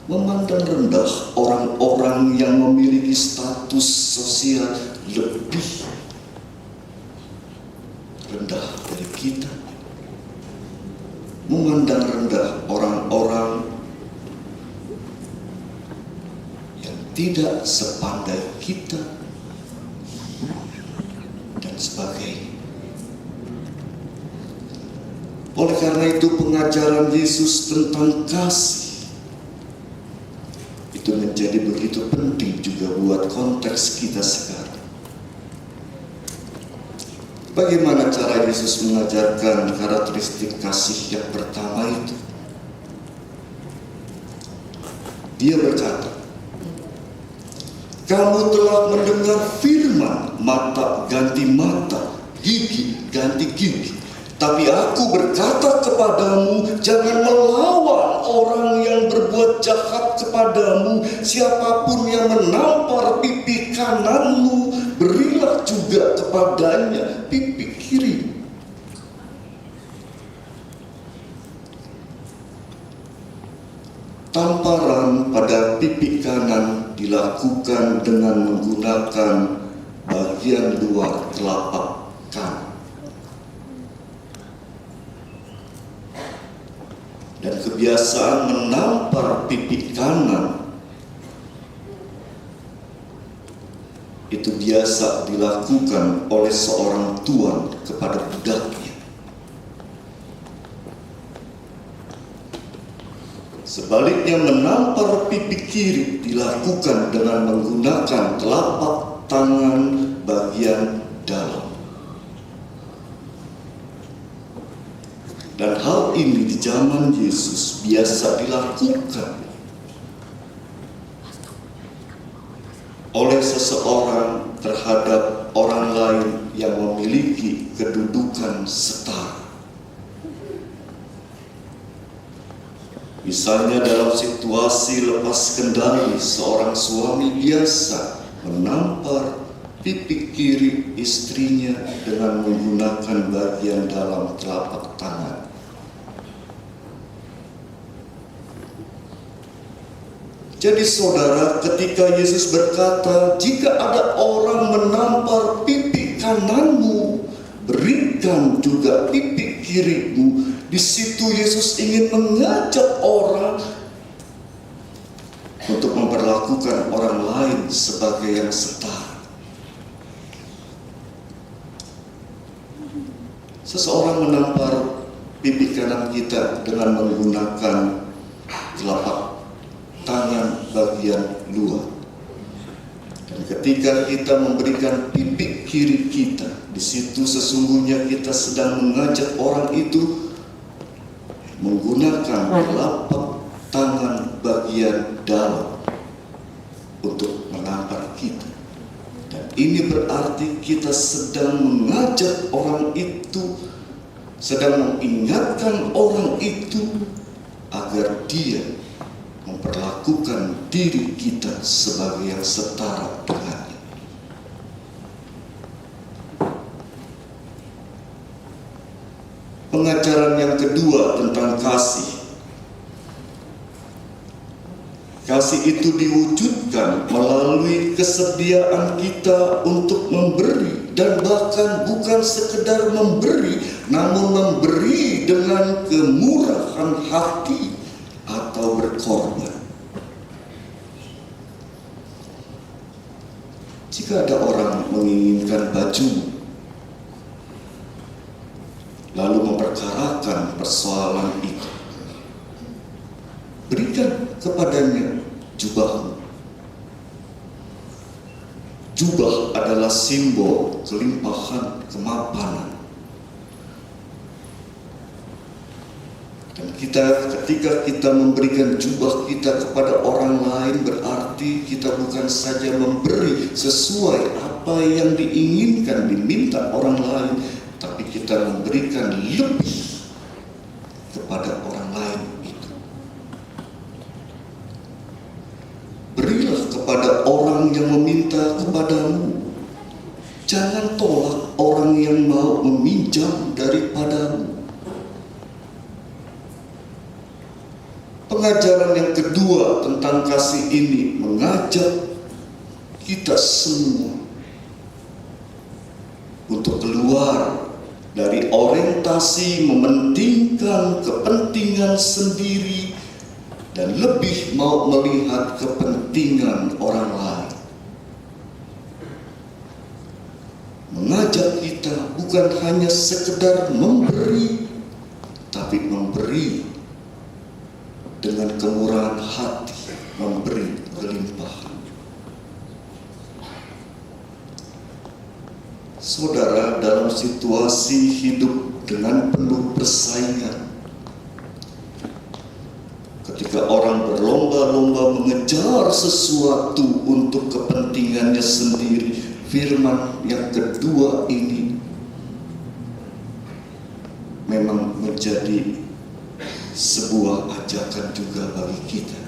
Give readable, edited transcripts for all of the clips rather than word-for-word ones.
memandang rendah orang-orang yang memiliki status sosial lebih rendah dari kita, memandang rendah orang-orang yang tidak sepandai kita, dan sebagainya. Oleh karena itu, pengajaran Yesus tentang kasih itu menjadi begitu penting juga buat konteks kita sekarang. Bagaimana cara Yesus mengajarkan karakteristik kasih yang pertama itu? Dia berkata, "Kamu telah mendengar firman, mata ganti mata, gigi ganti gigi. Tapi aku berkata kepadamu, jangan melawan orang yang berbuat jahat kepadamu. Siapapun yang menampar pipi kananmu, berilah juga kepadanya pipi kiri." Tamparan pada pipi kanan dilakukan dengan menggunakan bagian luar telapak kanan. Dan kebiasaan menampar pipi kanan itu biasa dilakukan oleh seorang tuan kepada budaknya. Sebaliknya, menampar pipi kiri dilakukan dengan menggunakan telapak tangan bagian dalam. Dan hal ini di zaman Yesus biasa dilakukan oleh seseorang terhadap orang lain yang memiliki kedudukan setara. Misalnya dalam situasi lepas kendali, seorang suami biasa menampar pipi kiri istrinya dengan menggunakan bagian dalam telapak tangan. Jadi saudara, ketika Yesus berkata, jika ada orang menampar pipi kananmu, berikan juga pipi kirimu. Di situ Yesus ingin mengajak orang untuk memperlakukan orang lain sebagai yang setara. Seseorang menampar pipi kanan kita dengan menggunakan telapak tangan bagian luar. Dan ketika kita memberikan pipi kiri kita, di situ sesungguhnya kita sedang mengajak orang itu menggunakan telapak tangan bagian dalam untuk menampar kita. Dan ini berarti kita sedang mengajak orang itu, sedang mengingatkan orang itu agar dia memperlakukan diri kita sebagai yang setara dengannya. Pengajaran yang kedua tentang kasih. Kasih itu diwujudkan melalui kesediaan kita untuk memberi, dan bahkan bukan sekedar memberi, namun memberi dengan kemurahan hati atau berkorban. Jika ada orang menginginkan baju, lalu memperkarakan persoalan itu, berikan kepadanya jubahmu. Jubah adalah simbol kelimpahan kemapanan. Dan ketika kita memberikan jubah kita kepada orang lain, berarti kita bukan saja memberi sesuai apa yang diinginkan, diminta orang lain, tapi kita memberikan lebih kepada orang lain itu. Berilah kepada orang yang meminta kepadamu. Jangan tolak orang yang mau meminjam daripadamu. Pengajaran yang kedua tentang kasih ini mengajak kita semua untuk keluar dari orientasi mementingkan kepentingan sendiri dan lebih mau melihat kepentingan orang lain. Mengajak kita bukan hanya sekedar memberi, tapi memberi dengan kemurahan hati, memberi berlimpahan. Saudara, dalam situasi hidup dengan penuh persaingan, ketika orang berlomba-lomba mengejar sesuatu untuk kepentingannya sendiri, firman yang kedua ini memang menjadi sebuah ajakan juga bagi kita.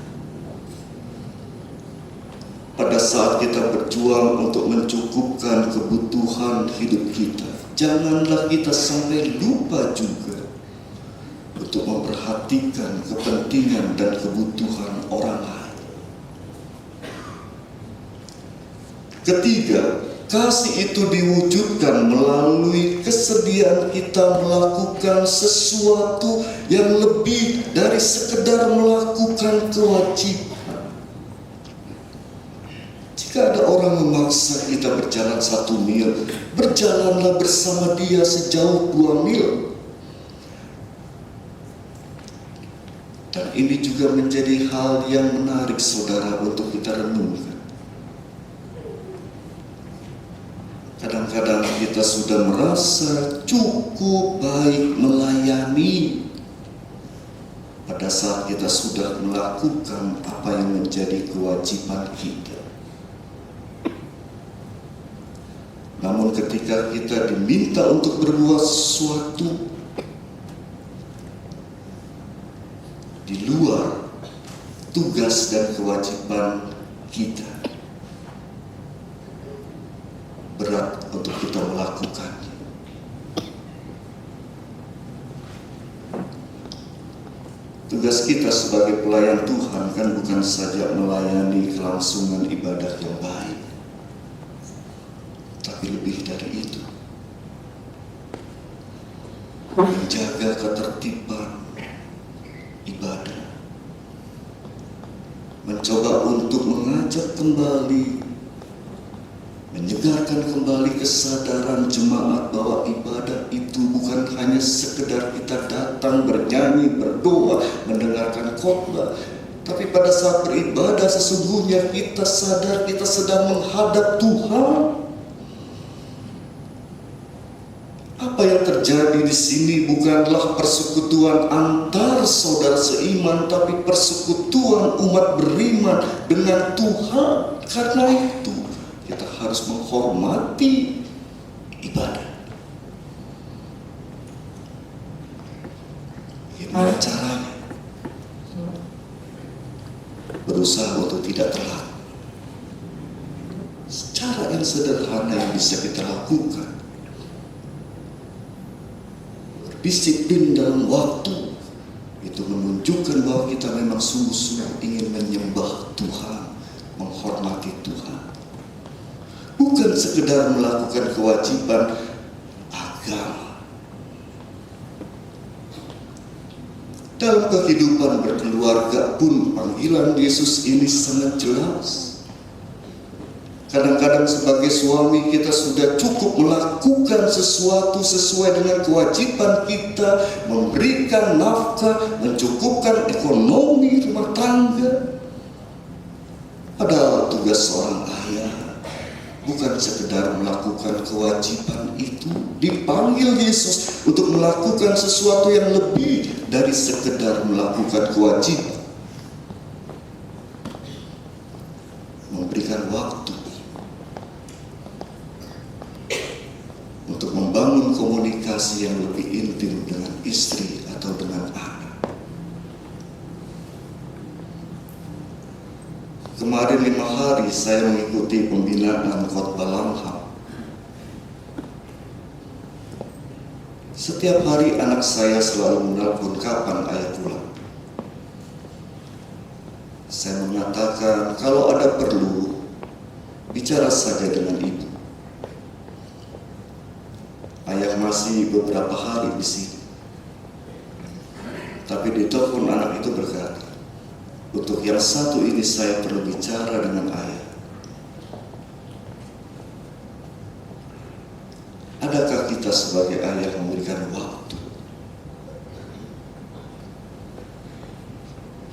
Pada saat kita berjuang untuk mencukupkan kebutuhan hidup kita, janganlah kita sampai lupa juga untuk memperhatikan kepentingan dan kebutuhan orang lain. Ketiga, kasih itu diwujudkan melalui kesediaan kita melakukan sesuatu yang lebih dari sekedar melakukan kewajiban. Jika ada orang memaksa kita berjalan 1 mil, berjalanlah bersama dia sejauh 2 mil. Dan ini juga menjadi hal yang menarik, saudara, untuk kita renungkan. Kadang-kadang kita sudah merasa cukup baik melayani pada saat kita sudah melakukan apa yang menjadi kewajiban kita. Namun ketika kita diminta untuk berbuat sesuatu di luar tugas dan kewajiban kita, berat untuk kita melakukannya. Tugas kita sebagai pelayan Tuhan kan bukan saja melayani kelangsungan ibadah yang baik, tapi lebih dari itu, menjaga ketertiban ibadah, mencoba untuk mengajak kembali, menyegarkan kembali kesadaran jemaat bahwa ibadah itu bukan hanya sekedar kita datang bernyanyi, berdoa, mendengarkan khotbah, tapi pada saat beribadah sesungguhnya kita sadar kita sedang menghadap Tuhan. Apa yang terjadi di sini bukanlah persekutuan antar saudara seiman, tapi persekutuan umat beriman dengan Tuhan. Karena itu kita harus menghormati ibadah. Gimana caranya? Berusaha untuk tidak telat. Cara yang sederhana yang bisa kita lakukan, disiplin dalam waktu, itu menunjukkan bahwa kita memang sungguh-sungguh ingin menyembah Tuhan, menghormati Tuhan. Bukan sekedar melakukan kewajiban agama. Dalam kehidupan berkeluarga pun panggilan Yesus ini sangat jelas. Kadang-kadang sebagai suami kita sudah cukup melakukan sesuatu sesuai dengan kewajiban kita, memberikan nafkah, mencukupkan ekonomi rumah tangga. Padahal tugas seorang ayah bukan sekedar melakukan kewajiban itu. Dipanggil Yesus untuk melakukan sesuatu yang lebih dari sekedar melakukan kewajiban. Memberikan waktu untuk membangun komunikasi yang lebih intim dengan istri atau dengan anak. Kemarin 5 hari saya mengikuti pembinaan khotbah Lamham. Setiap hari anak saya selalu menelpon kapan ayah pulang. Saya mengatakan, kalau ada perlu, bicara saja dengan ibu. Ayah masih beberapa hari di sini. Tapi di telepon anak itu berkata, untuk yang satu ini saya perlu bicara dengan ayah. Adakah kita sebagai ayah memberikan waktu?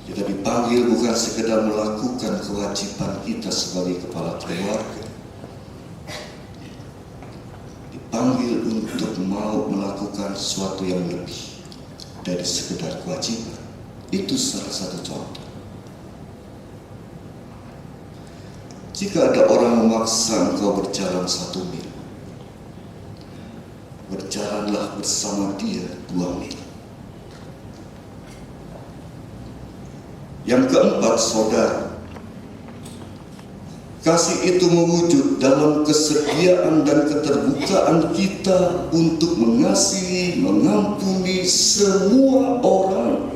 Kita dipanggil bukan sekedar melakukan kewajiban kita sebagai kepala keluarga. Dipanggil untuk mau melakukan sesuatu yang lebih dari sekedar kewajiban. Itu salah satu contoh. Jika ada orang memaksa engkau berjalan 1 mil, berjalanlah bersama dia 2 mil. Yang keempat, saudara, kasih itu mewujud dalam kesediaan dan keterbukaan kita untuk mengasihi, mengampuni semua orang.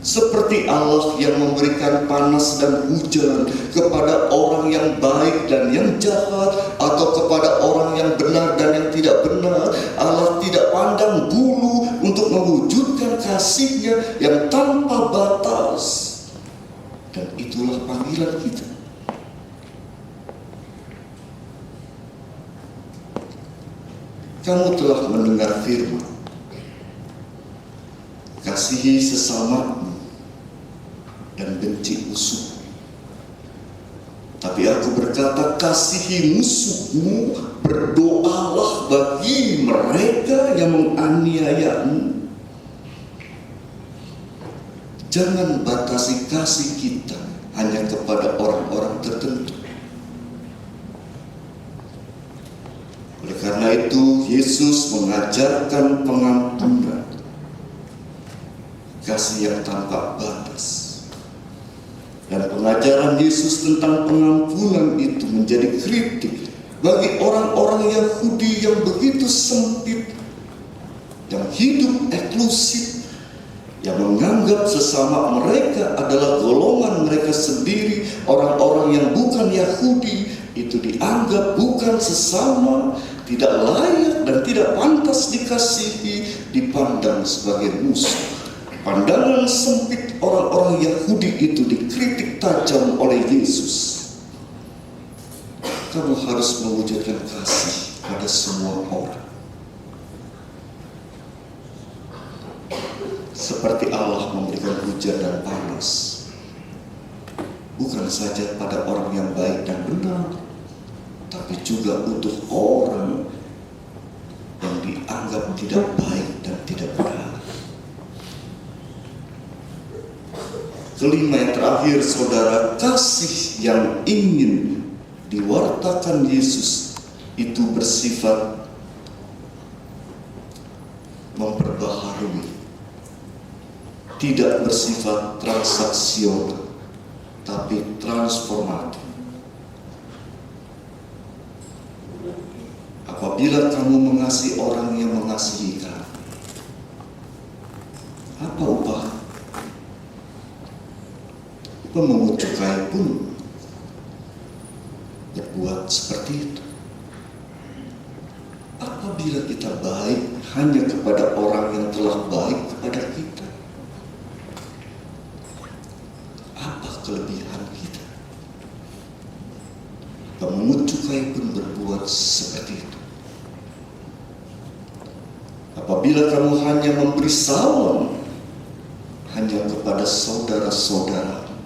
Seperti Allah yang memberikan panas dan hujan kepada orang yang baik dan yang jahat, atau kepada orang yang benar dan yang tidak benar. Allah tidak pandang bulu untuk mewujudkan kasih-Nya yang tanpa batas. Dan itulah panggilan kita. Kamu telah mendengar firman, kasihi sesamamu dan benci musuh. Tapi aku berkata, kasihi musuhmu, berdoalah bagi mereka yang menganiayamu. Jangan batasi kasih kita hanya kepada orang-orang tertentu. Oleh karena itu, Yesus mengajarkan pengampunan, kasih yang tanpa batas. Dan pengajaran Yesus tentang pengampunan itu menjadi kritik bagi orang-orang Yahudi yang begitu sempit, yang hidup eksklusif, yang menganggap sesama mereka adalah golongan mereka sendiri. Orang-orang yang bukan Yahudi itu dianggap bukan sesama, tidak layak dan tidak pantas dikasihi, dipandang sebagai musuh. Pandangan sempit orang-orang Yahudi itu dikritik tajam oleh Yesus. Kamu harus mewujudkan kasih pada semua orang, seperti Allah memberikan hujan dan panas, bukan saja pada orang yang baik dan benar, tapi juga untuk orang yang dianggap tidak baik dan tidak benar. Kelima, yang terakhir, saudara, kasih yang ingin diwartakan Yesus itu bersifat memperbaharui, tidak bersifat transaksional, tapi transformatif. Apabila kamu mengasihi orang yang mengasihi kamu, apa upah? Pemungut cukai pun berbuat seperti itu. Apabila kita baik hanya kepada orang yang telah baik kepada kita, apa kelebihan kita? Pemungut cukai pun berbuat seperti itu. Apabila kamu hanya memberi salam hanya kepada saudara-saudara,